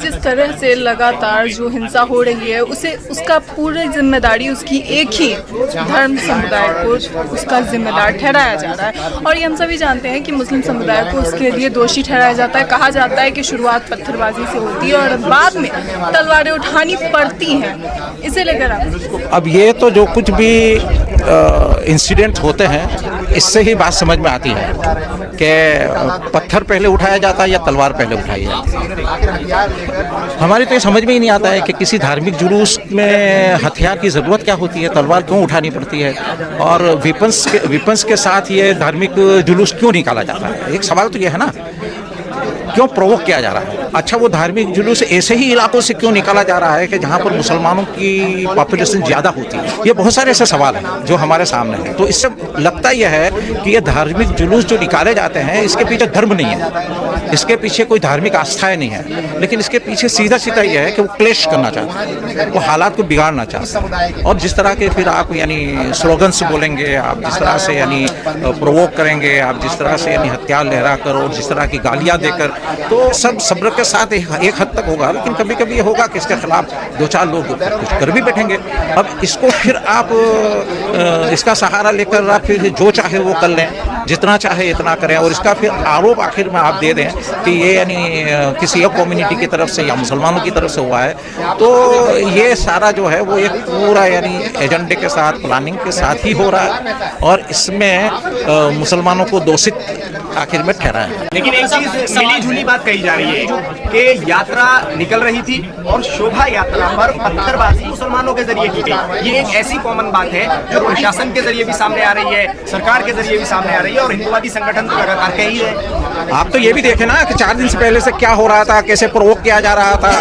जिस तरह से लगातार जो हिंसा हो रही है उसे उसका पूरी जिम्मेदारी उसकी एक ही धर्म समुदाय को उसका जिम्मेदार ठहराया जा रहा है। और ये हम सभी जानते हैं कि मुस्लिम समुदाय को उसके लिए दोषी ठहराया जाता है। कहा जाता है कि शुरुआत पत्थरबाजी से होती है और बाद में तलवारें उठानी पड़ती हैं। इसे लेकर आप अब ये तो जो कुछ भी इंसिडेंट होते हैं इससे ही बात समझ में आती है कि पत्थर पहले उठाया जाता है या तलवार पहले उठाई जाती है। हमारी तो ये समझ में ही नहीं आता है कि किसी धार्मिक जुलूस में हथियार की ज़रूरत क्या होती है, तलवार क्यों उठानी पड़ती है और विपन्स के साथ ये धार्मिक जुलूस क्यों निकाला जाता है। एक सवाल तो ये है ना, क्यों प्रोवोक किया जा रहा है। अच्छा, वो धार्मिक जुलूस ऐसे ही इलाकों से क्यों निकाला जा रहा है कि जहाँ पर मुसलमानों की पॉपुलेशन ज़्यादा होती है। ये बहुत सारे ऐसे सवाल हैं जो हमारे सामने हैं। तो इससे लगता यह है कि ये धार्मिक जुलूस जो निकाले जाते हैं इसके पीछे धर्म नहीं है, इसके पीछे कोई धार्मिक आस्थाएं नहीं है, लेकिन इसके पीछे सीधा सीधा यह है कि वो क्लेश करना चाहते हैं, वो हालात को बिगाड़ना चाहते हैं। और जिस तरह के फिर आप यानी स्लोगन्स बोलेंगे, आप जिस तरह से यानी प्रोवोक करेंगे, आप जिस तरह से यानी हथियार लहरा कर और जिस तरह की गालियाँ देकर, तो सब सब्र के साथ एक हद तक होगा। लेकिन कभी कभी ये होगा कि इसके खिलाफ दो चार लोग कुछ कर भी बैठेंगे। अब इसको फिर आप इसका सहारा लेकर आप फिर जो चाहे वो कर लें, जितना चाहे इतना करें और इसका फिर आरोप आखिर में आप दे दें कि ये यानी किसी एक कम्युनिटी की तरफ से या मुसलमानों की तरफ से हुआ है। तो ये सारा जो है वो एक पूरा यानी एजेंडे के साथ, प्लानिंग के साथ ही हो रहा है और इसमें मुसलमानों को दोषित आखिर में ठहरा है। लेकिन एक चीज मिली जुली बात कही जा रही है कि यात्रा निकल रही थी और शोभा यात्रा पर पत्थरबाजी मुसलमानों के जरिए की गई। ये एक ऐसी कॉमन बात है जो प्रशासन के जरिए भी सामने आ रही है, सरकार के जरिए भी सामने आ रही है और हिंदुवादी संगठन तो लगातार कह ही रहे। आप तो ये भी देखें ना कि 4 दिन से पहले से क्या हो रहा था, कैसे प्रोवोक किया जा रहा था।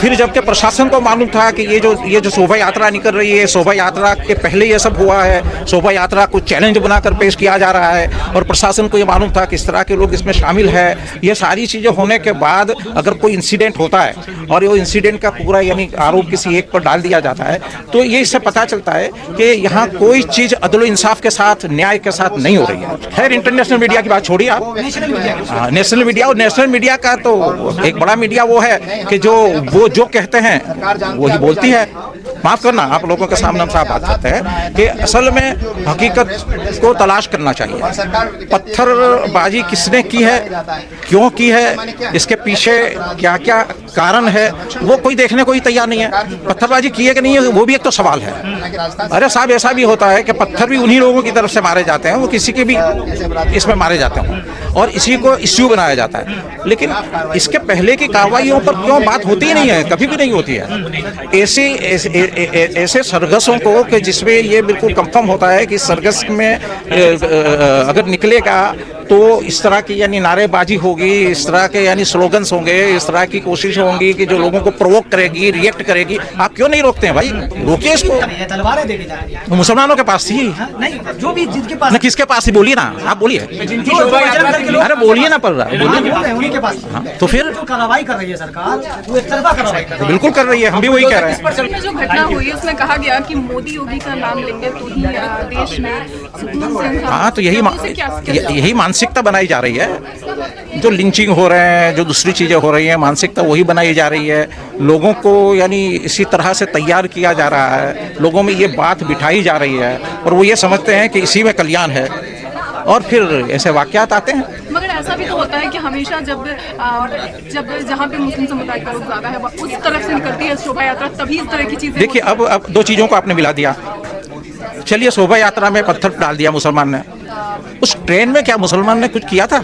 फिर जबकि प्रशासन को मालूम था कि ये जो शोभा यात्रा निकल रही है, शोभा यात्रा के पहले ये सब हुआ है, शोभा यात्रा को चैलेंज बनाकर पेश किया जा रहा है और प्रशासन को ये मालूम था किस तरह के लोग इसमें शामिल है। ये सारी चीज़ें होने के बाद अगर कोई इंसिडेंट होता है और वो इंसिडेंट का पूरा यानी आरोप किसी एक पर डाल दिया जाता है तो ये इससे पता चलता है कि यहाँ कोई चीज़ अदल इंसाफ के साथ, न्याय के साथ नहीं हो रही है। खैर, इंटरनेशनल मीडिया की बात छोड़िए आप, नेशनल मीडिया, और नेशनल मीडिया का तो एक बड़ा मीडिया वो है कि वो जो कहते हैं वही बोलती है। माफ़ करना, आप लोगों के सामने हम साफ बात करते हैं कि असल में हकीकत को तलाश करना चाहिए। पत्थरबाजी किसने की है, क्यों की है, इसके पीछे क्या क्या कारण है, वो कोई देखने को ही तैयार नहीं है। पत्थरबाजी की है कि नहीं है वो भी एक तो सवाल है। अरे साहब, ऐसा भी होता है कि पत्थर भी उन्हीं लोगों की तरफ से मारे जाते हैं, वो किसी के भी इसमें मारे जाते हैं और इसी को इश्यू बनाया जाता है। लेकिन इसके पहले की कार्रवाइयों पर क्यों बात होती ही नहीं है, कभी भी नहीं होती है। ऐसे सरगसों को कि जिसमें ये बिल्कुल कंफर्म होता है कि सरगस में अगर निकलेगा तो इस तरह की यानी नारेबाजी होगी, इस तरह के यानी स्लोगन्स होंगे, इस तरह की कोशिश होंगी कि जो लोगों को प्रोवोक करेगी, रिएक्ट करेगी। आप क्यों नहीं रोकते हैं भाई? रोकिए इसको। तलवारें देखी जा रही है। मुसलमानों के पास थी नहीं, जो भी जिनके पास, किसके पास ही बोलिए ना, आप बोलिए। अरे बोलिए ना, पड़ रहा है उन्हीं के पास। तो फिर कार्रवाई कर रही है सरकार, वो एक तरफा कार्रवाई कर रही है। बिल्कुल कर रही है, हम भी वही कह रहे हैं। जो घटना हुई उसमें कहा गया कि मोदी योगी का नाम लेंगे तो ही देश में। हाँ, तो यही मानसिकता बनाई जा रही है। जो लिंचिंग हो रहे हैं, जो दूसरी चीज़ें हो रही हैं, मानसिकता वही बनाई जा रही है। लोगों को यानी इसी तरह से तैयार किया जा रहा है, लोगों में ये बात बिठाई जा रही है और वो ये समझते हैं कि इसी में कल्याण है और फिर ऐसे वाक़यात आते हैं। मगर ऐसा भी तो होता है कि हमेशा जब जहाँ पे मुस्लिम समुदाय का लोग ज़्यादा है उस तरफ से निकलती है शोभा यात्रा, तभी इस तरह की चीज़ें। देखिए, अब 2 चीज़ों को आपने मिला दिया। चलिए, शोभा यात्रा में पत्थर डाल दिया मुसलमान ने, उस ट्रेन में क्या मुसलमान ने कुछ किया था?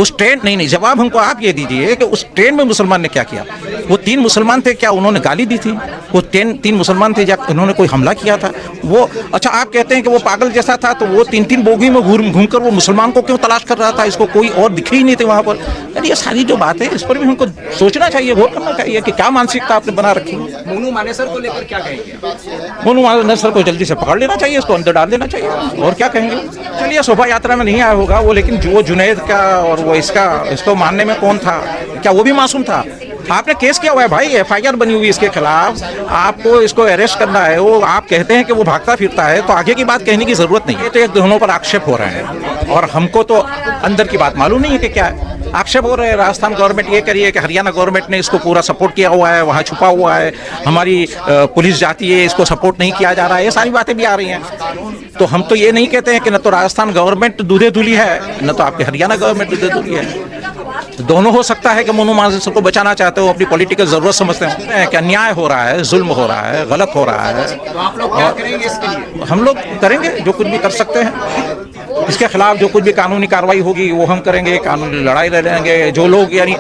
उस ट्रेन नहीं, जवाब हमको आप ये दीजिए कि उस ट्रेन में मुसलमान ने क्या किया? वो 3 मुसलमान थे, क्या उन्होंने गाली दी थी? वो 3 मुसलमान थे, या उन्होंने कोई हमला किया था? वो अच्छा, आप कहते हैं कि वो पागल जैसा था, तो वो 3 बोगी में घूमकर वो मुसलमान को क्यों तलाश कर रहा था? इसको कोई और दिखे ही नहीं थे वहाँ पर। यानी ये सारी जो बात है इस पर भी हमको सोचना चाहिए, गौर करना चाहिए कि क्या मानसिकता आपने बना रखी है। मोनू मानेसर को लेकर क्या कहेंगे? मोनू मानेसर को जल्दी से पकड़ लेना चाहिए, इसको अंदर डाल देना चाहिए, और क्या कहेंगे। चलिए, शोभा यात्रा में नहीं आया होगा वो, लेकिन जो जुनैद का और वो इसको मारने में कौन था? क्या वो भी मासूम था? आपने केस किया हुआ है भाई, FIR बनी हुई इसके खिलाफ, आपको इसको अरेस्ट करना है। वो आप कहते हैं कि वो भागता फिरता है, तो आगे की बात कहने की जरूरत नहीं है। तो एक दोनों पर आक्षेप हो रहे हैं और हमको तो अंदर की बात मालूम नहीं है कि क्या है। आक्षेप हो रहे हैं राजस्थान गवर्नमेंट ये करी है कि हरियाणा गवर्नमेंट ने इसको पूरा सपोर्ट किया हुआ है, वहाँ छुपा हुआ है, हमारी पुलिस जाती है, इसको सपोर्ट नहीं किया जा रहा है, ये सारी बातें भी आ रही हैं। तो हम तो ये नहीं कहते हैं कि न तो राजस्थान गवर्नमेंट दूधे धुली है, न तो आपकी हरियाणा गवर्नमेंट दूधे धुली है। दोनों हो सकता है कि मोनू माजिद को बचाना चाहते हो, अपनी पॉलिटिकल जरूरत समझते हैं कि अन्याय हो रहा है, जुल्म हो रहा है, गलत हो रहा है। तो आप लोग क्या करेंगे इसके लिए? हम लोग करेंगे जो कुछ भी कर सकते हैं, इसके खिलाफ जो कुछ भी कानूनी कार्रवाई होगी वो हम करेंगे, कानूनी लड़ाई लड़ेंगे। जो लोग यानी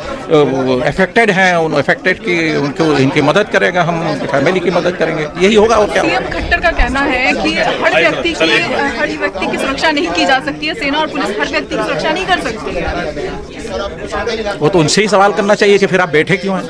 अफेक्टेड हैं उन अफेक्टेड की उनको इनकी मदद करेंगे, हम उनकी फैमिली की मदद करेंगे, यही होगा और क्या। सीएम खट्टर का कहना है कि हर व्यक्ति की सुरक्षा नहीं की जा सकती है, सेना और पुलिस हर व्यक्ति की सुरक्षा नहीं कर सकती है। वो तो उनसे ही सवाल करना चाहिए कि फिर आप बैठे क्यों हैं।